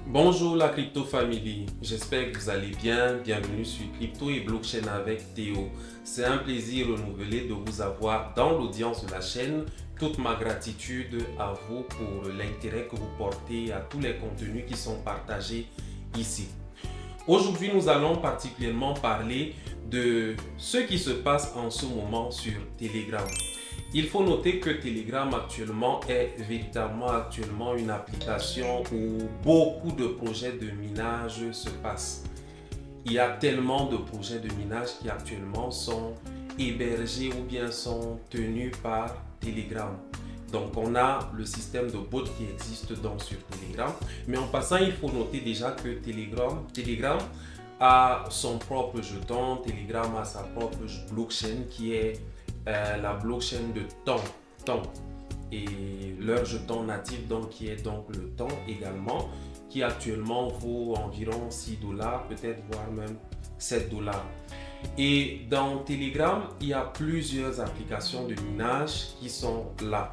Bonjour la Crypto Family, j'espère que vous allez bien. Bienvenue sur Crypto et Blockchain avec Théo. C'est un plaisir renouvelé de vous avoir dans l'audience de la chaîne. Toute ma gratitude à vous pour l'intérêt que vous portez à tous les contenus qui sont partagés ici. Aujourd'hui, nous allons particulièrement parler de ce qui se passe en ce moment sur Telegram. Il faut noter que Telegram actuellement est véritablement une application où beaucoup de projets de minage se passent. Il y a tellement de projets de minage qui actuellement sont hébergés ou bien sont tenus par Telegram. Donc on a le système de bot qui existe donc sur Telegram. Mais en passant, il faut noter déjà que Telegram a son propre jeton, Telegram a sa propre blockchain qui est la blockchain de temps et leur jeton natif donc qui est donc le temps également, qui actuellement vaut environ 6 dollars, peut-être voire même 7 dollars. Et dans Telegram, il y a plusieurs applications de minage qui sont là.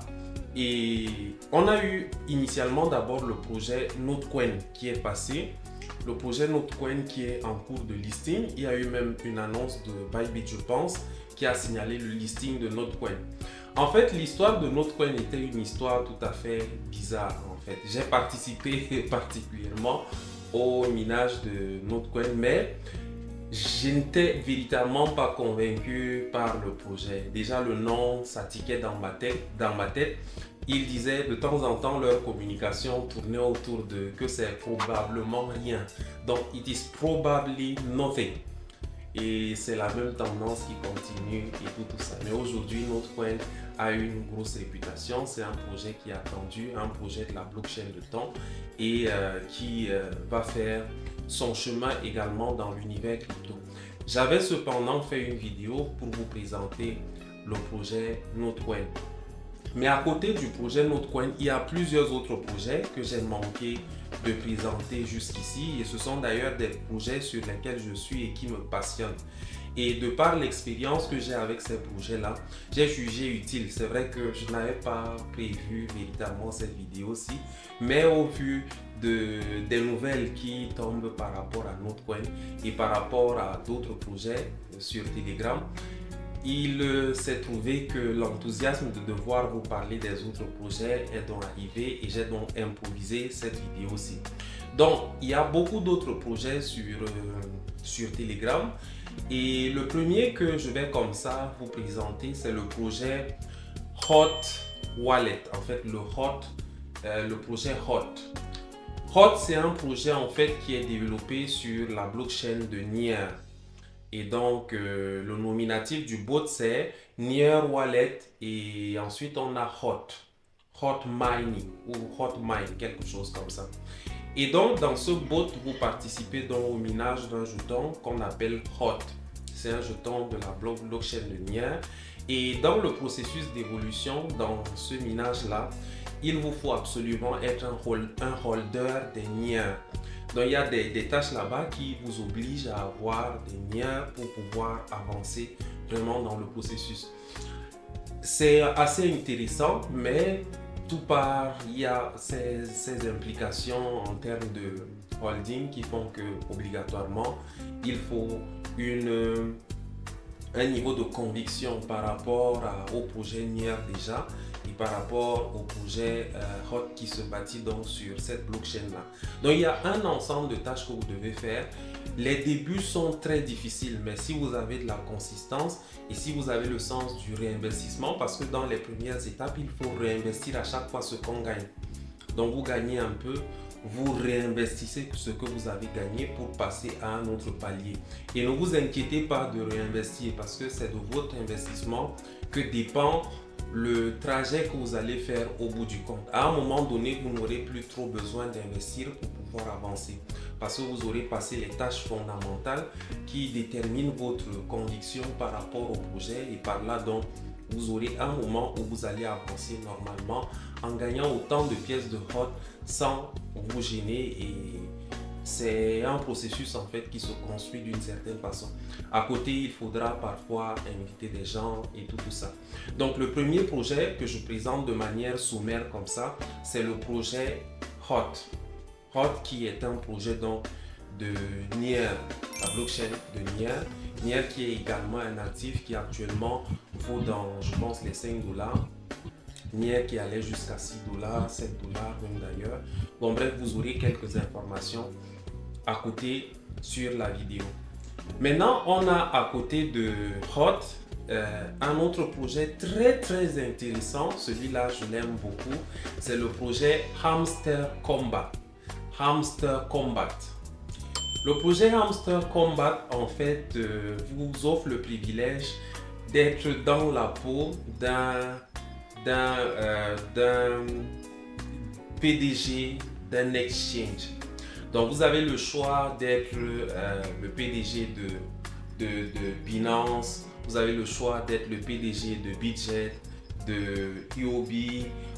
Et on a eu initialement d'abord le projet Notecoin qui est passé. Le projet Notecoin qui est en cours de listing. Il y a eu même une annonce de Bybit, je pense, qui a signalé le listing de Notecoin. En fait, l'histoire de Notecoin était une histoire tout à fait bizarre. En fait, j'ai participé particulièrement au minage de Notecoin, mais je n'étais véritablement pas convaincu par le projet. Déjà, le nom, ça tiquait dans ma tête. Ils disaient de temps en temps leur communication tournait autour de que c'est probablement rien. Donc, it is probably nothing. Et c'est la même tendance qui continue et tout ça. Mais aujourd'hui, Notecoin a une grosse réputation. C'est un projet qui est attendu, un projet de la blockchain de temps et qui va faire son chemin également dans l'univers crypto. J'avais cependant fait une vidéo pour vous présenter le projet Notecoin. Mais à côté du projet Notecoin, il y a plusieurs autres projets que j'ai manqué de présenter jusqu'ici. Et ce sont d'ailleurs des projets sur lesquels je suis et qui me passionnent. Et de par l'expérience que j'ai avec ces projets-là, j'ai jugé utile. C'est vrai que je n'avais pas prévu véritablement cette vidéo-ci, mais au vu des nouvelles qui tombent par rapport à Notecoin et par rapport à d'autres projets sur Telegram, il s'est trouvé que l'enthousiasme de devoir vous parler des autres projets est donc arrivé et j'ai donc improvisé cette vidéo-ci. Donc, il y a beaucoup d'autres projets sur Telegram et le premier que je vais comme ça vous présenter, c'est le projet Hot Wallet. En fait, le projet Hot. Hot, c'est un projet en fait qui est développé sur la blockchain de Near. Et donc, le nominatif du bot, c'est Near Wallet. Et ensuite, on a Hot Mining ou Hot Mine, quelque chose comme ça. Et donc, dans ce bot, vous participez donc au minage d'un jeton qu'on appelle Hot. C'est un jeton de la blockchain de Near. Et dans le processus d'évolution, dans ce minage-là, il vous faut absolument être un holder des Near. Donc, il y a des tâches là-bas qui vous obligent à avoir des liens pour pouvoir avancer vraiment dans le processus. C'est assez intéressant, mais tout part, il y a ces implications en termes de holding qui font que obligatoirement, il faut un niveau de conviction par rapport au projet NIR déjà et par rapport au projet Hot qui se bâtit donc sur cette blockchain là. Donc il y a un ensemble de tâches que vous devez faire. Les débuts sont très difficiles, mais si vous avez de la consistance et si vous avez le sens du réinvestissement, parce que dans les premières étapes, il faut réinvestir à chaque fois ce qu'on gagne. Donc vous gagnez un peu, vous réinvestissez ce que vous avez gagné pour passer à un autre palier. Et ne vous inquiétez pas de réinvestir parce que c'est de votre investissement que dépend le trajet que vous allez faire au bout du compte. À un moment donné, vous n'aurez plus trop besoin d'investir pour pouvoir avancer parce que vous aurez passé les tâches fondamentales qui déterminent votre conviction par rapport au projet et par là donc vous aurez un moment où vous allez avancer normalement en gagnant autant de pièces de hot sans vous gêner et c'est un processus en fait qui se construit d'une certaine façon. À côté, il faudra parfois inviter des gens et tout ça. Donc le premier projet que je présente de manière sommaire comme ça, c'est le projet Hot. HOT qui est un projet donc de Near, la blockchain de Near. Near qui est également un actif qui actuellement vaut dans, je pense, les 5 dollars. Near qui allait jusqu'à 6 dollars, 7 dollars même d'ailleurs. Bon bref, vous aurez quelques informations à côté sur la vidéo. Maintenant, on a à côté de HOT un autre projet très intéressant. Celui-là, je l'aime beaucoup. C'est le projet Hamster Combat. Hamster Combat. Le projet Hamster Combat, en fait, vous offre le privilège d'être dans la peau d'un PDG d'un exchange. Donc, vous avez le choix d'être le PDG de Binance, vous avez le choix d'être le PDG de Bitget, de UOB,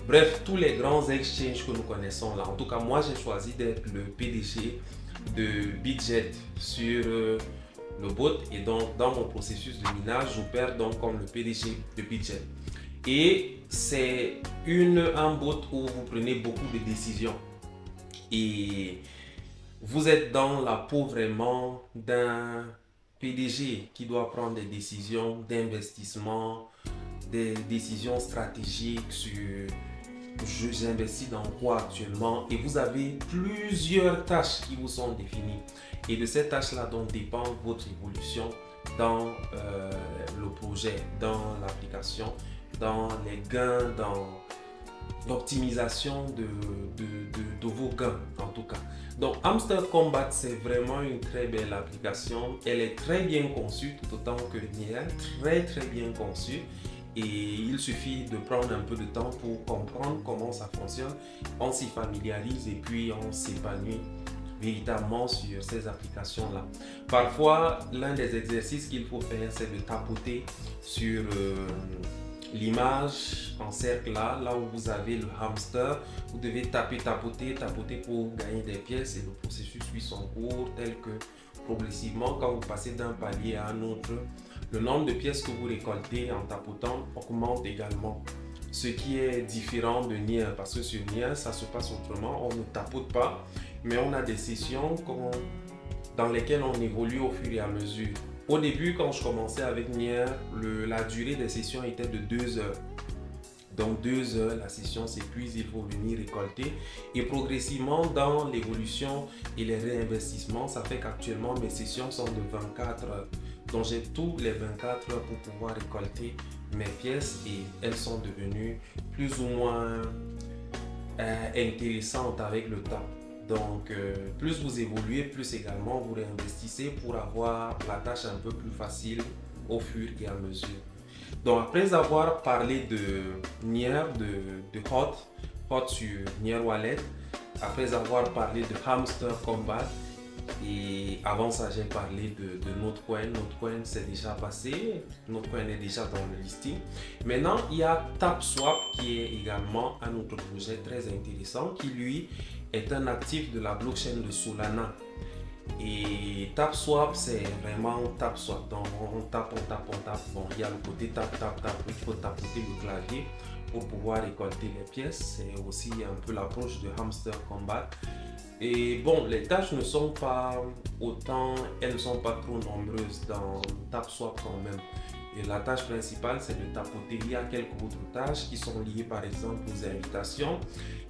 bref, tous les grands exchanges que nous connaissons là. En tout cas, moi, j'ai choisi d'être le PDG de Bitget sur le bot, et donc dans mon processus de minage, j'opère donc comme le PDG de Bitget. Et c'est un bot où vous prenez beaucoup de décisions et vous êtes dans la peau vraiment d'un PDG qui doit prendre des décisions d'investissement, des décisions stratégiques sur j'investis dans quoi actuellement, et vous avez plusieurs tâches qui vous sont définies, et de ces tâches-là dont dépend votre évolution dans le projet, dans l'application, dans les gains, dans l'optimisation de vos gains en tout cas. Donc Hamster Combat, c'est vraiment une très belle application. Elle est très bien conçue, tout autant que Near, très bien conçue. Et il suffit de prendre un peu de temps pour comprendre comment ça fonctionne. On s'y familiarise et puis on s'épanouit véritablement sur ces applications-là. Parfois, l'un des exercices qu'il faut faire, c'est de tapoter sur l'image en cercle là où vous avez le hamster. Vous devez tapoter pour gagner des pièces, et le processus suit son cours, tel que progressivement, quand vous passez d'un palier à un autre, le nombre de pièces que vous récoltez en tapotant augmente également. Ce qui est différent de Near, parce que sur Near, ça se passe autrement. On ne tapote pas, mais on a des sessions dans lesquelles on évolue au fur et à mesure. Au début, quand je commençais avec Near, la durée des sessions était de 2 heures. Donc 2 heures, la session s'épuise, il faut venir récolter. Et progressivement, dans l'évolution et les réinvestissements, ça fait qu'actuellement, mes sessions sont de 24 heures. Donc j'ai tous les 24 heures pour pouvoir récolter mes pièces, et elles sont devenues plus ou moins intéressantes avec le temps. Donc plus vous évoluez, plus également vous réinvestissez pour avoir la tâche un peu plus facile au fur et à mesure. Donc après avoir parlé de Near, de HOT sur Near Wallet, après avoir parlé de Hamster Combat, et avant ça j'ai parlé de Notecoin. Notecoin c'est déjà passé, Notecoin est déjà dans le listing. Maintenant il y a TapSwap qui est également un autre projet très intéressant, qui lui est un actif de la blockchain de Solana. Et TapSwap, c'est vraiment TapSwap. Donc on tape. Bon, il y a le côté tap. Il faut tapoter le clavier pour pouvoir récolter les pièces. C'est aussi un peu l'approche de Hamster Combat. Et bon, les tâches ne sont pas elles ne sont pas trop nombreuses dans TapSwap quand même. Et la tâche principale, c'est de tapoter. Il y a quelques autres tâches qui sont liées par exemple aux invitations.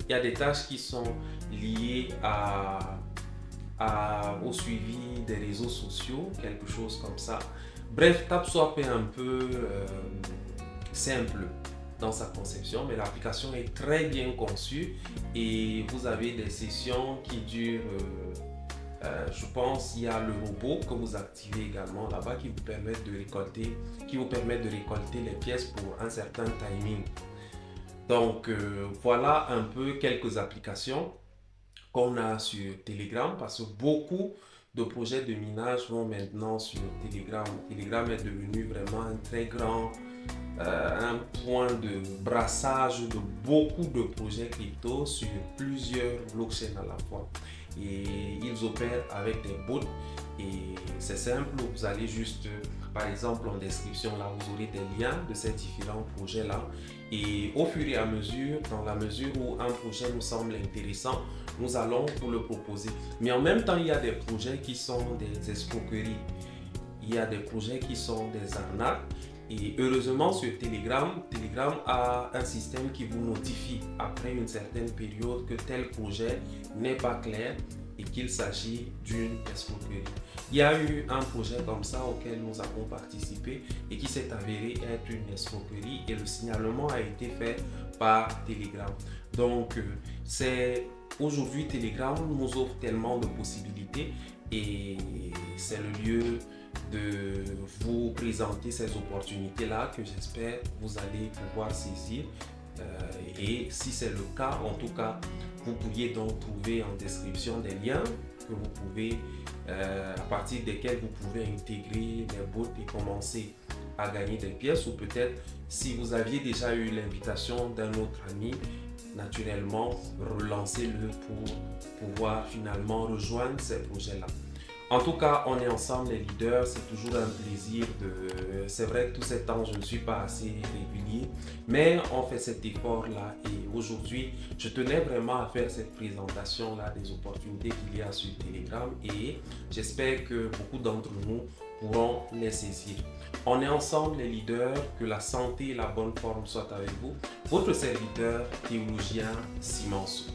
Il y a des tâches qui sont liées au suivi des réseaux sociaux, quelque chose comme ça. Bref, TapSwap est un peu simple dans sa conception, mais l'application est très bien conçue, et vous avez des sessions qui durent, je pense, il y a le robot que vous activez également là-bas qui vous permet de récolter les pièces pour un certain timing. Donc voilà un peu quelques applications qu'on a sur Telegram, parce que beaucoup de projets de minage vont maintenant sur Telegram. Telegram est devenu vraiment un très grand un point de brassage de beaucoup de projets crypto sur plusieurs blockchains à la fois. Et ils opèrent avec des bots Et c'est simple, vous allez juste, par exemple en description là, vous aurez des liens de ces différents projets là. Et au fur et à mesure, dans la mesure où un projet nous semble intéressant, nous allons vous le proposer. Mais en même temps, il y a des projets qui sont des escroqueries. Il y a des projets qui sont des arnaques. Et heureusement sur Telegram, Telegram a un système qui vous notifie après une certaine période que tel projet n'est pas clair et qu'il s'agit d'une escroquerie. Il y a eu un projet comme ça auquel nous avons participé et qui s'est avéré être une escroquerie et le signalement a été fait par Telegram. Donc c'est aujourd'hui Telegram nous offre tellement de possibilités et c'est le lieu de vous présenter ces opportunités-là que j'espère vous allez pouvoir saisir. Et si c'est le cas, en tout cas, vous pourriez donc trouver en description des liens que vous pouvez, à partir desquels vous pouvez intégrer les bots et commencer à gagner des pièces. Ou peut-être si vous aviez déjà eu l'invitation d'un autre ami, naturellement, relancez-le pour pouvoir finalement rejoindre ces projets-là. En tout cas, on est ensemble les leaders, c'est toujours un plaisir de... C'est vrai que tous ces temps, je ne suis pas assez régulier, mais on fait cet effort-là et aujourd'hui, je tenais vraiment à faire cette présentation-là des opportunités qu'il y a sur Telegram et j'espère que beaucoup d'entre nous pourront les saisir. On est ensemble les leaders, que la santé et la bonne forme soient avec vous. Votre serviteur théologien Simanso.